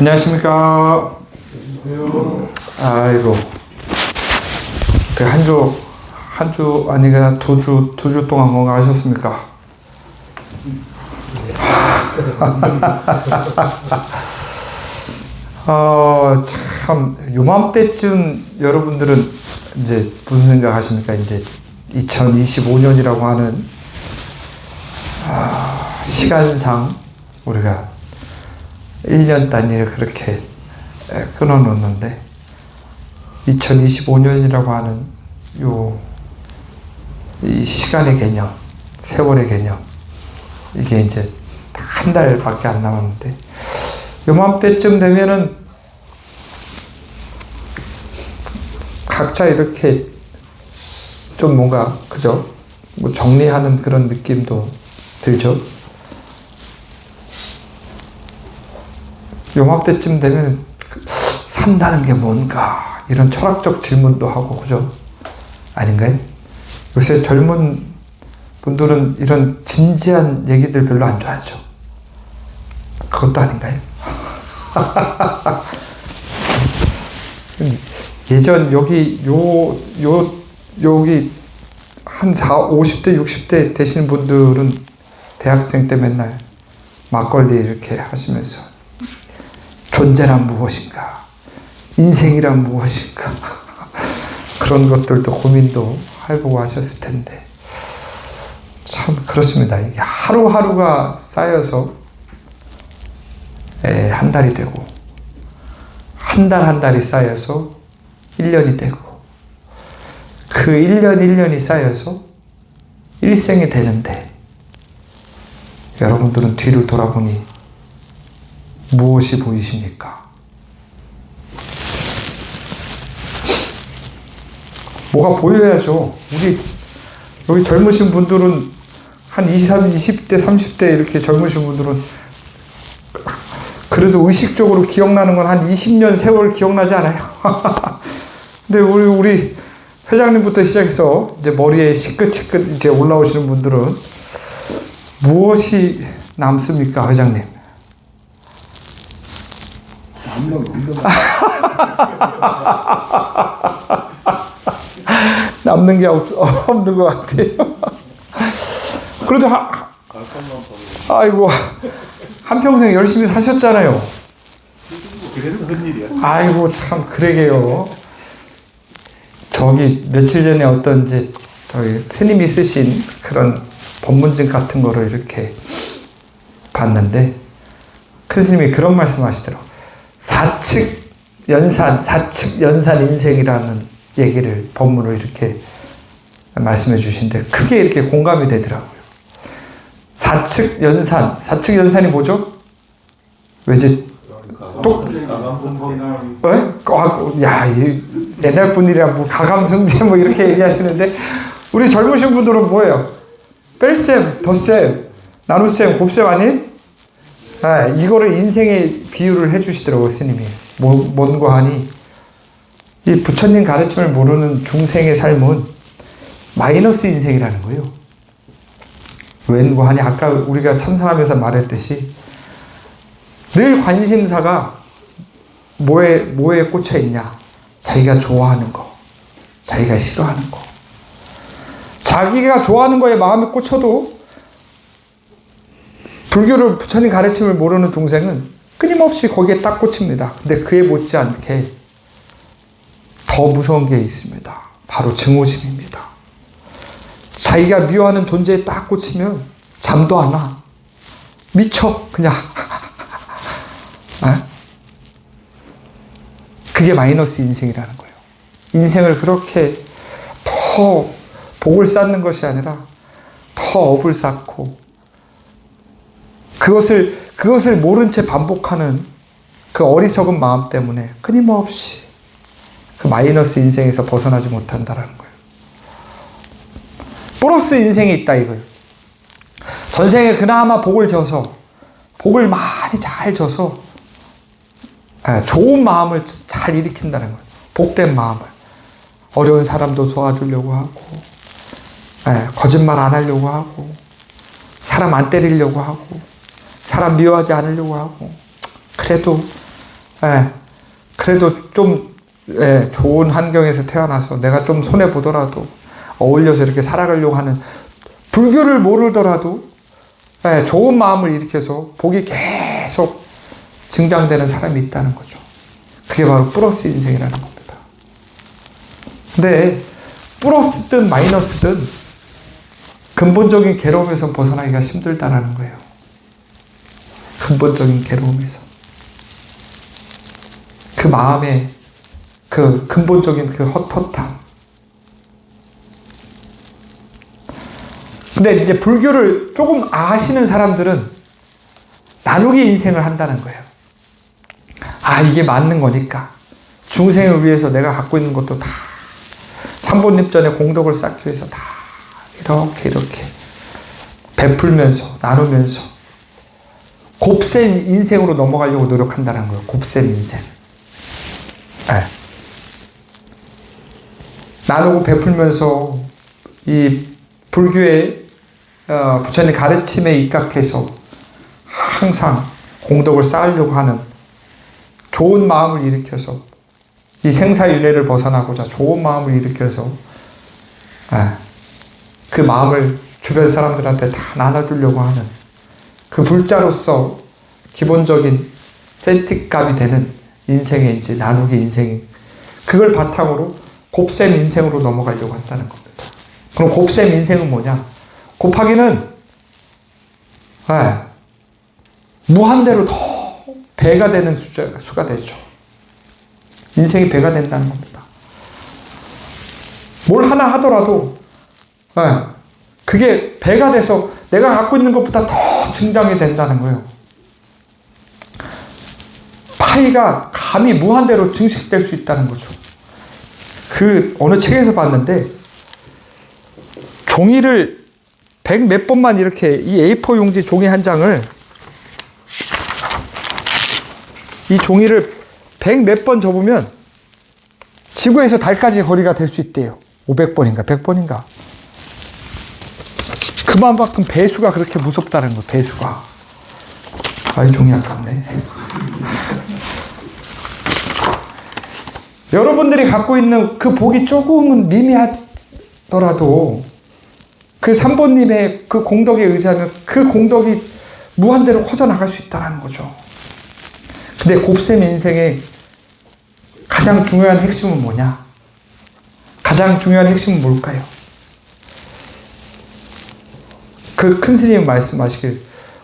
안녕하십니까. 아이고, 그 한 주 아니가 두 주 동안 건강하셨습니까? 참, 요맘때쯤 여러분들은 이제 무슨 생각 하십니까? 이제 2025년이라고 하는, 시간상 우리가 1년 단위를 그렇게 끊어놓는데, 2025년이라고 하는 이 시간의 개념, 세월의 개념, 이게 이제 한 달밖에 안 남았는데, 요맘때쯤 되면은 각자 이렇게 좀 뭔가, 그죠? 뭐 정리하는 그런 느낌도 들죠? 요맘때쯤 되면 산다는 게 뭔가, 이런 철학적 질문도 하고, 그죠? 아닌가요? 요새 젊은 분들은 이런 진지한 얘기들 별로 안 좋아하죠. 그것도 아닌가요? 예전 여기 한 50대 60대 되시는 분들은 대학생 때 맨날 막걸리 이렇게 하시면서 존재란 무엇인가, 인생이란 무엇인가, 그런 것들도 고민도 해보고 하셨을 텐데, 참 그렇습니다. 이게 하루하루가 쌓여서 한 달이 되고, 한 달 한 달이 쌓여서 1년이 되고, 그 1년 1년이 쌓여서 일생이 되는데, 여러분들은 뒤를 돌아보니 무엇이 보이십니까? 뭐가 보여야죠. 여기 젊으신 분들은 한 20대, 30대 이렇게 젊으신 분들은 그래도 의식적으로 기억나는 건 한 20년 세월 기억나지 않아요? 근데 우리 회장님부터 시작해서 이제 머리에 시끗시끗 이제 올라오시는 분들은 무엇이 남습니까, 회장님? 남는 게 없는 것 같아요. 그래도 아이고, 한평생 열심히 사셨잖아요. 그래도 웬일이야. 아이고, 참, 그러게요. 저기, 며칠 전에 어떤 이제, 저희 스님이 쓰신 그런 법문집 같은 거를 이렇게 봤는데, 큰 스님이 그런 말씀 하시더라고요. 사측 연산 인생이라는 얘기를, 법문을 이렇게 말씀해 주신데, 크게 이렇게 공감이 되더라고요. 사측 연산이 뭐죠? 왜지? 옛날 분이라 뭐 가감승제 뭐 이렇게 얘기하시는데, 우리 젊으신 분들은 뭐예요? 뺄셈, 덧셈, 나눗셈, 곱셈 아닌? 이거를 인생에 비유를 해주시더라고요, 스님이. 뭔고 하니, 이 부처님 가르침을 모르는 중생의 삶은 마이너스 인생이라는 거예요. 왠고 하니, 아까 우리가 참선하면서 말했듯이 늘 관심사가 뭐에 꽂혀 있냐? 자기가 좋아하는 거, 자기가 싫어하는 거. 자기가 좋아하는 거에 마음이 꽂혀도 불교를, 부처님 가르침을 모르는 중생은 끊임없이 거기에 딱 꽂힙니다. 근데 그에 못지않게 더 무서운 게 있습니다. 바로 증오심입니다. 자기가 미워하는 존재에 딱 꽂히면 잠도 안 와. 미쳐, 그냥. 그게 마이너스 인생이라는 거예요. 인생을 그렇게 더 복을 쌓는 것이 아니라 더 업을 쌓고, 그것을 모른 채 반복하는 그 어리석은 마음 때문에 끊임없이 그 마이너스 인생에서 벗어나지 못한다라는 거예요. 플러스 인생이 있다, 이거예요. 전생에 그나마 복을 많이 잘 줘서 좋은 마음을 잘 일으킨다는 거예요. 복된 마음을. 어려운 사람도 도와주려고 하고, 거짓말 안 하려고 하고, 사람 안 때리려고 하고, 사람 미워하지 않으려고 하고, 그래도 예, 그래도 좀 좋은 환경에서 태어나서 내가 좀 손해보더라도 어울려서 이렇게 살아가려고 하는, 불교를 모르더라도 좋은 마음을 일으켜서 복이 계속 증장되는 사람이 있다는 거죠. 그게 바로 플러스 인생이라는 겁니다. 근데 플러스든 마이너스든 근본적인 괴로움에서 벗어나기가 힘들다는 거예요. 근본적인 괴로움에서. 그 마음의 그 근본적인 그 헛헛함. 근데 이제 불교를 조금 아시는 사람들은 나누기 인생을 한다는 거예요. 아, 이게 맞는 거니까. 중생을 위해서 내가 갖고 있는 것도 다 삼보님 전에 공덕을 쌓기 위해서 다 이렇게 베풀면서 나누면서 곱셈 인생으로 넘어가려고 노력한다는 거예요. 곱셈 인생. 네. 나누고 베풀면서 이 불교의 부처님 가르침에 입각해서 항상 공덕을 쌓으려고 하는 좋은 마음을 일으켜서 이 생사윤회를 벗어나고자 좋은 마음을 일으켜서 그 마음을 주변 사람들한테 다 나눠주려고 하는 그 불자로서 기본적인 센틱감이 되는 인생의 이제 나누기 인생, 그걸 바탕으로 곱셈 인생으로 넘어가려고 한다는 겁니다. 그럼 곱셈 인생은 뭐냐? 곱하기는 무한대로 더 배가 되는 수가 되죠. 인생이 배가 된다는 겁니다. 뭘 하나 하더라도 그게 배가 돼서 내가 갖고 있는 것보다 더 증장이 된다는 거예요. 파이가 감히 무한대로 증식될 수 있다는 거죠. 그 어느 책에서 봤는데 종이를 100 몇 번만 이렇게 이 A4 용지 종이 한 장을 이 종이를 100 몇 번 접으면 지구에서 달까지 거리가 될 수 있대요. 500번인가 100번인가. 그만큼 배수가 그렇게 무섭다는 거, 배수가. 아이, 종이 아깝네. 여러분들이 갖고 있는 그 복이 조금은 미미하더라도 그 삼보님의 그 공덕에 의지하면 그 공덕이 무한대로 커져나갈 수 있다는 거죠. 근데 곱셈 인생의 가장 중요한 핵심은 뭐냐? 가장 중요한 핵심은 뭘까요? 그 큰 스님이 말씀하시길,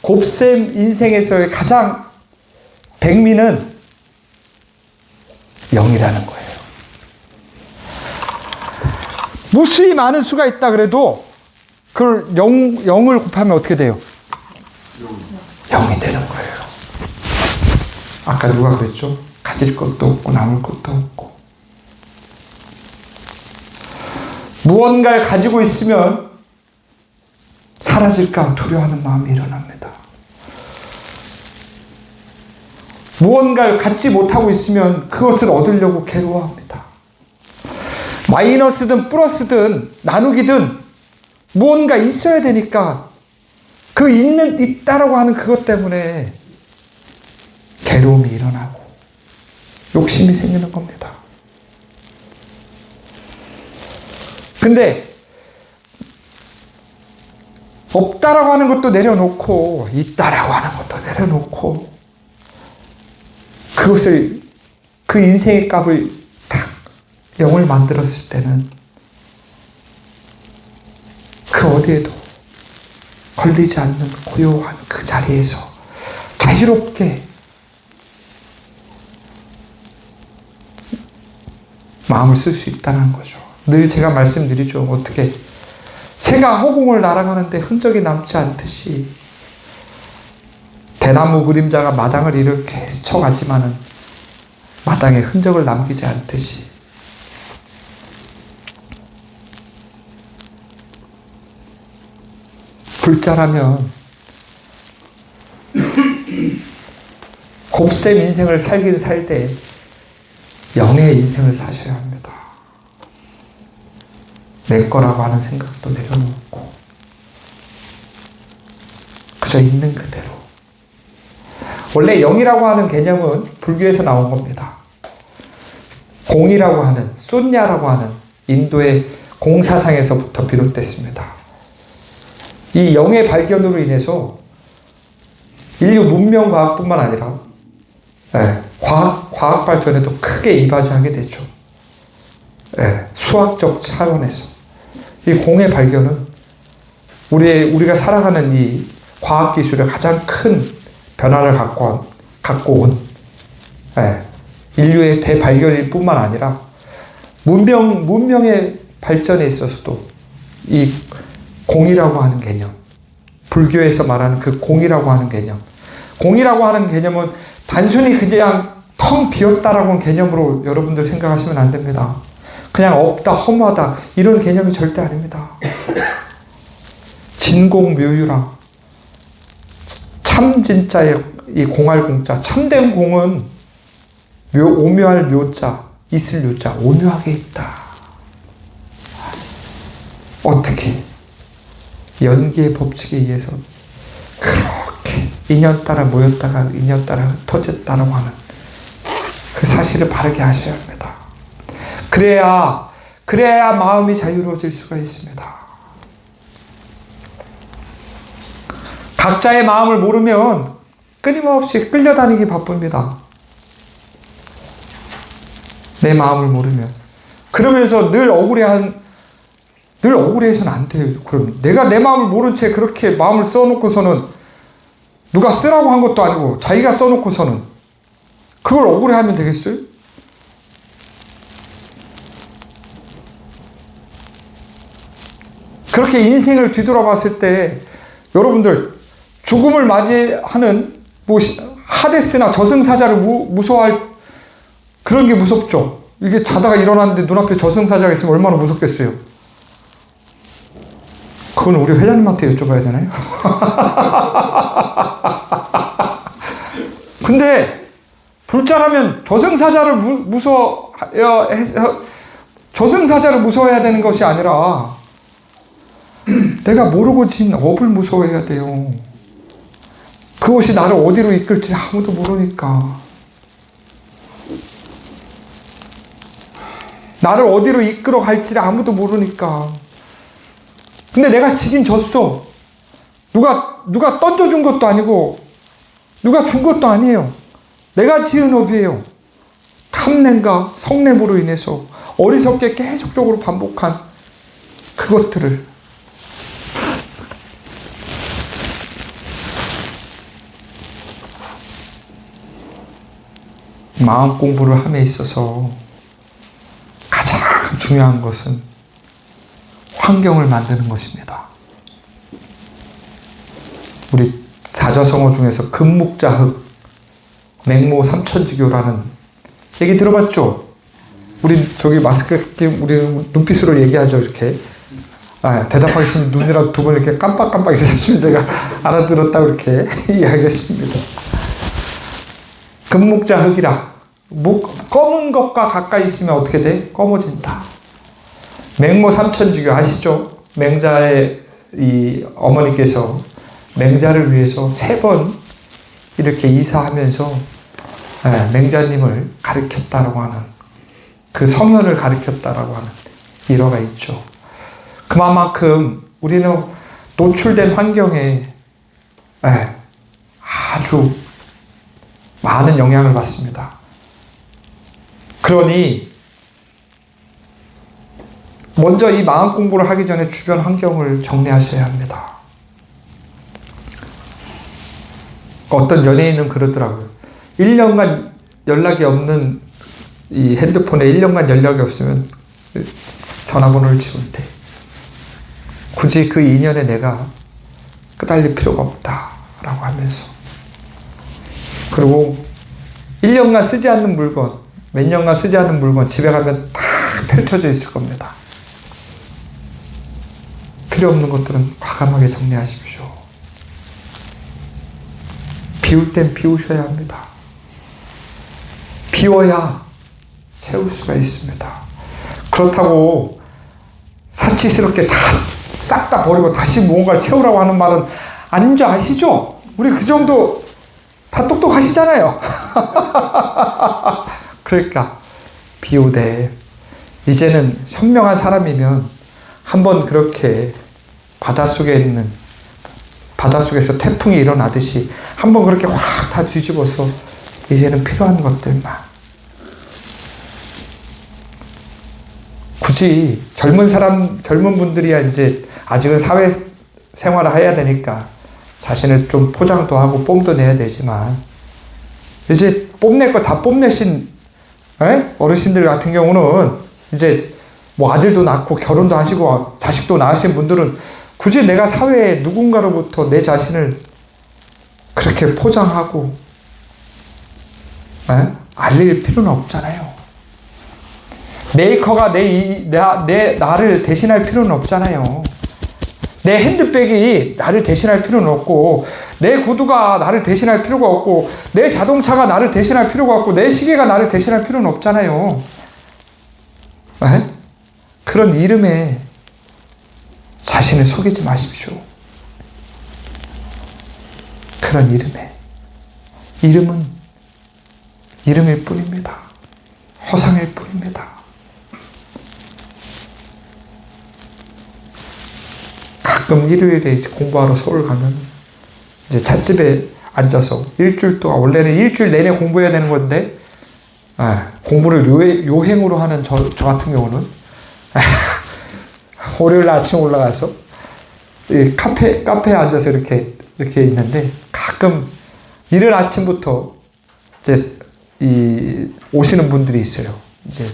곱셈 인생에서의 가장 백미는 영이라는 거예요. 무수히 많은 수가 있다 그래도 그걸 0을 곱하면 어떻게 돼요? 0이 되는 거예요. 아까 누가 그랬죠? 가질 것도 없고 남을 것도 없고. 무언가를 가지고 있으면 사라질까 두려워하는 마음이 일어납니다. 무언가를 갖지 못하고 있으면 그것을 얻으려고 괴로워합니다. 마이너스든 플러스든 나누기든 무언가 있어야 되니까 그 있다라고 하는 그것 때문에 괴로움이 일어나고 욕심이 생기는 겁니다. 근데 없다라고 하는 것도 내려놓고 있다라고 하는 것도 내려놓고 그것을, 그 인생의 값을 딱 0을 만들었을 때는 그 어디에도 걸리지 않는 고요한 그 자리에서 자유롭게 마음을 쓸 수 있다는 거죠. 늘 제가 말씀드리죠. 어떻게 새가 허공을 날아가는데 흔적이 남지 않듯이 대나무 그림자가 마당을 이렇게 스쳐가지만은 마당에 흔적을 남기지 않듯이 불자라면 곱셈 인생을 살긴 살되 영의 인생을 사셔야 합니다. 내 거라고 하는 생각도 내려놓고 그저 있는 그대로 원래 영이라고 하는 개념은 불교에서 나온 겁니다. 공이라고 하는, 쏜냐라고 하는 인도의 공사상에서부터 비롯됐습니다. 이 영의 발견으로 인해서 인류 문명과학뿐만 아니라 과학 발전에도 크게 이바지하게 되죠. 수학적 차원에서. 이 공의 발견은 우리가 살아가는 이 과학기술의 가장 큰 변화를 갖고 온 인류의 대발견일 뿐만 아니라 문명의 발전에 있어서도 이 공이라고 하는 개념, 불교에서 말하는 그 공이라고 하는 개념, 공이라고 하는 개념은 단순히 그냥 텅 비었다라고 하는 개념으로 여러분들 생각하시면 안 됩니다. 그냥 없다, 허무하다 이런 개념이 절대 아닙니다. 진공묘유라, 참 진짜의 이 공할 공자, 참된 공은 오묘할 묘자, 있을 묘자, 오묘하게 있다. 어떻게? 연기의 법칙에 의해서 그렇게 인연 따라 모였다가 인연 따라 흩어졌다라고 하는 그 사실을 바르게 하셔야 합니다. 그래야 마음이 자유로워질 수가 있습니다. 각자의 마음을 모르면 끊임없이 끌려다니기 바쁩니다. 내 마음을 모르면. 그러면서 늘 억울해서는 안 돼요. 그럼 내가 내 마음을 모른 채 그렇게 마음을 써놓고서는 누가 쓰라고 한 것도 아니고 자기가 써놓고서는 그걸 억울해하면 되겠어요? 그렇게 인생을 뒤돌아봤을 때 여러분들 죽음을 맞이하는 하데스나 저승사자를 무서워할 그런 게 무섭죠. 이게 자다가 일어났는데 눈앞에 저승사자가 있으면 얼마나 무섭겠어요. 그건 우리 회장님한테 여쭤봐야 되나요? 근데 불자라면 저승사자를 무서워해야 되는 것이 아니라 내가 모르고 진 업을 무서워해야 돼요. 그것이 나를 어디로 이끌지 아무도 모르니까. 나를 어디로 이끌어 갈지를 아무도 모르니까. 근데 내가 지긴 졌어. 누가 던져준 것도 아니고 누가 준 것도 아니에요. 내가 지은 업이에요. 탐냄과 성냄으로 인해서 어리석게 계속적으로 반복한 그것들을 마음 공부를 함에 있어서 가장 중요한 것은 환경을 만드는 것입니다. 우리 사자성어 중에서 금묵자흑, 맹모 삼천지교라는 얘기 들어봤죠? 우리 저기 마스크 끼고 우리 눈빛으로 얘기하죠, 이렇게. 대답하겠습니다. 눈이라도 두 번 이렇게 깜빡깜빡 이러시면 제가 알아들었다고 이렇게 이야기했습니다. 금묵자흑이라. 검은 것과 가까이 있으면 어떻게 돼? 검어진다. 맹모 삼천지교 아시죠? 맹자의 이 어머니께서 맹자를 위해서 3번 이렇게 이사하면서 맹자님을 가르쳤다라고 하는 그 성현을 가르쳤다라고 하는 일화가 있죠. 그만큼 우리는 노출된 환경에 아주 많은 영향을 받습니다. 그러니 먼저 이 마음 공부를 하기 전에 주변 환경을 정리하셔야 합니다. 어떤 연예인은 그러더라고요. 1년간 연락이 없는 이 핸드폰에 1년간 연락이 없으면 전화번호를 지운대. 굳이 그 인연에 내가 끄달릴 필요가 없다라고 하면서. 그리고 1년간 쓰지 않는 물건, 몇 년간 쓰지 않는 물건 집에 가면 다 펼쳐져 있을 겁니다. 필요 없는 것들은 과감하게 정리하십시오. 비울 땐 비우셔야 합니다. 비워야 세울 수가 있습니다. 그렇다고 사치스럽게 다 싹 다 버리고 다시 무언가를 채우라고 하는 말은 아닌 줄 아시죠? 우리 그 정도 다 똑똑하시잖아요. 그러니까 비우되 이제는 현명한 사람이면 한번 그렇게 바닷속에서 태풍이 일어나듯이 한번 그렇게 확 다 뒤집어서 이제는 필요한 것들만 굳이 젊은 분들이야 이제 아직은 사회 생활을 해야 되니까 자신을 좀 포장도 하고 뽐도 내야 되지만 이제 뽐낼 거 다 뽐내신 어르신들 같은 경우는 이제 뭐 아들도 낳고 결혼도 하시고 자식도 낳으신 분들은 굳이 내가 사회에 누군가로부터 내 자신을 그렇게 포장하고 알릴 필요는 없잖아요. 메이커가 나를 대신할 필요는 없잖아요. 내 핸드백이 나를 대신할 필요는 없고 내 구두가 나를 대신할 필요가 없고 내 자동차가 나를 대신할 필요가 없고 내 시계가 나를 대신할 필요는 없잖아요. 그런 이름에 자신을 속이지 마십시오. 그런 이름은 이름일 뿐입니다. 허상일 뿐입니다. 가끔 일요일에 이제 공부하러 서울 가면 이제 찻집에 앉아서 일주일 동안 원래는 일주일 내내 공부해야 되는 건데 공부를 요행으로 하는 저 같은 경우는 월요일 아침 올라가서 이 카페에 앉아서 이렇게 있는데 가끔 이른 아침부터 이제 오시는 분들이 있어요. 이제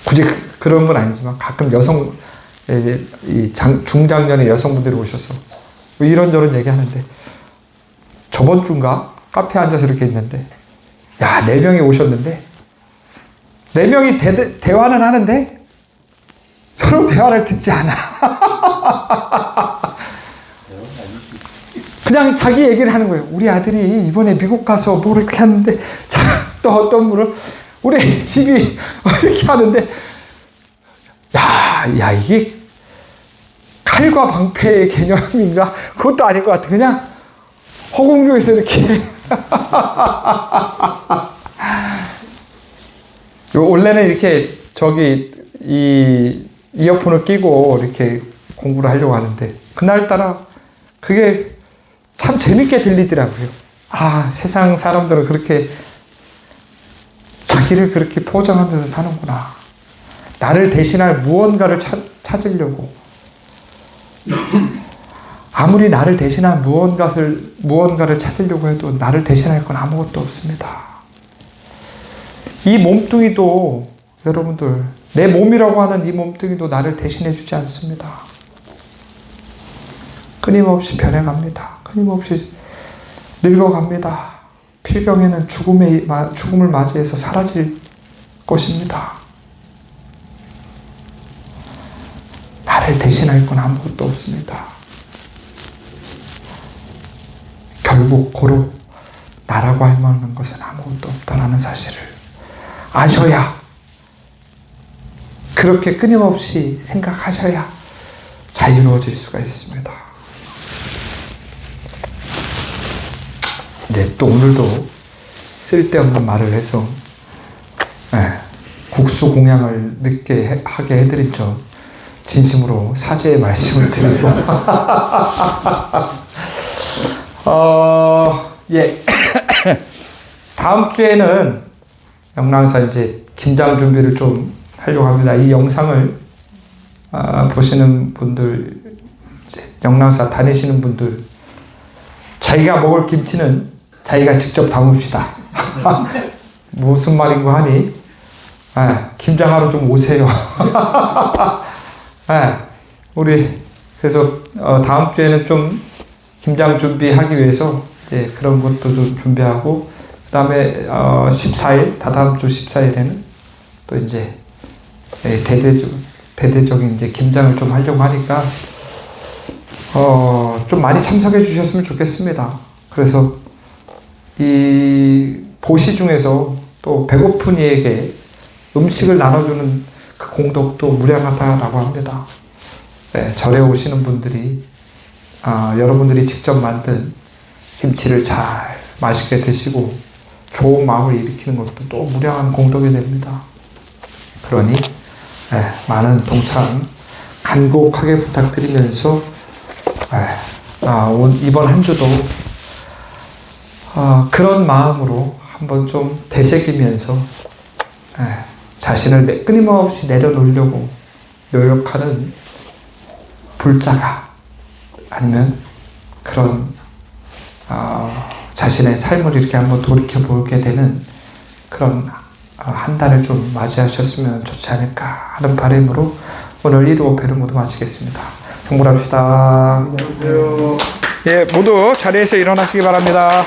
굳이 그런 건 아니지만 가끔 중장년의 여성분들이 오셔서 뭐 이런저런 얘기하는데 저번 주인가 카페에 앉아서 이렇게 있는데 4명이 오셨는데 4명이 대화는 하는데 서로 대화를 듣지 않아. 그냥 자기 얘기를 하는 거예요. 우리 아들이 이번에 미국 가서 뭐 이렇게 하는데 또 어떤 분은 우리 집이 이렇게 하는데 이게 칼과 방패의 개념인가? 그것도 아닌 것 같아. 그냥 허공중에서 이렇게 원래는 이렇게 이어폰을 끼고 이렇게 공부를 하려고 하는데 그날따라 그게 참 재밌게 들리더라고요. 세상 사람들은 그렇게 자기를 그렇게 포장하면서 사는구나. 나를 대신할 무언가를 찾으려고. 아무리 나를 대신할 무언가를 찾으려고 해도 나를 대신할 건 아무것도 없습니다. 이 몸뚱이도 여러분들 내 몸이라고 하는 이 몸뚱이도 나를 대신해 주지 않습니다. 끊임없이 변해갑니다. 끊임없이 늙어갑니다. 필경에는 죽음을 맞이해서 사라질 것입니다. 나를 대신할 건 아무것도 없습니다. 결국 고로 나라고 할 만한 것은 아무것도 없다는 사실을 아셔야, 그렇게 끊임없이 생각하셔야 자유로워질 수가 있습니다. 네, 또 오늘도 쓸데없는 말을 해서 국수 공양을 늦게 하게 해드린 점 진심으로 사죄의 말씀을 드리고 다음 주에는 영랑사 이제 김장 준비를 좀 하려고 합니다. 이 영상을 보시는 분들, 영랑사 다니시는 분들, 자기가 먹을 김치는 자기가 직접 담읍시다. 무슨 말인고 하니 김장하러 좀 오세요. 우리 그래서 다음 주에는 좀 김장 준비하기 위해서 이제 그런 것도 좀 준비하고, 그 다음에 14일, 다다음 주 14일에는 또 이제 대대적인 이제 김장을 좀 하려고 하니까 좀 많이 참석해 주셨으면 좋겠습니다. 그래서 이 보시 중에서 또 배고픈 이에게 음식을 나눠주는 그 공덕도 무량하다라고 합니다. 절에 오시는 분들이 여러분들이 직접 만든 김치를 잘 맛있게 드시고 좋은 마음을 일으키는 것도 또 무량한 공덕이 됩니다. 그러니 많은 동참 간곡하게 부탁드리면서 이번 한 주도 그런 마음으로 한번 좀 되새기면서 자신을 끊임없이 내려놓으려고 노력하는 불자가 아니면 그런 자신의 삶을 이렇게 한번 돌이켜보게 되는 그런 한 달을 좀 맞이하셨으면 좋지 않을까 하는 바람으로 오늘 1, 5회를 모두 마치겠습니다. 성불합시다. 안녕하세요. 예, 모두 자리에서 일어나시기 바랍니다.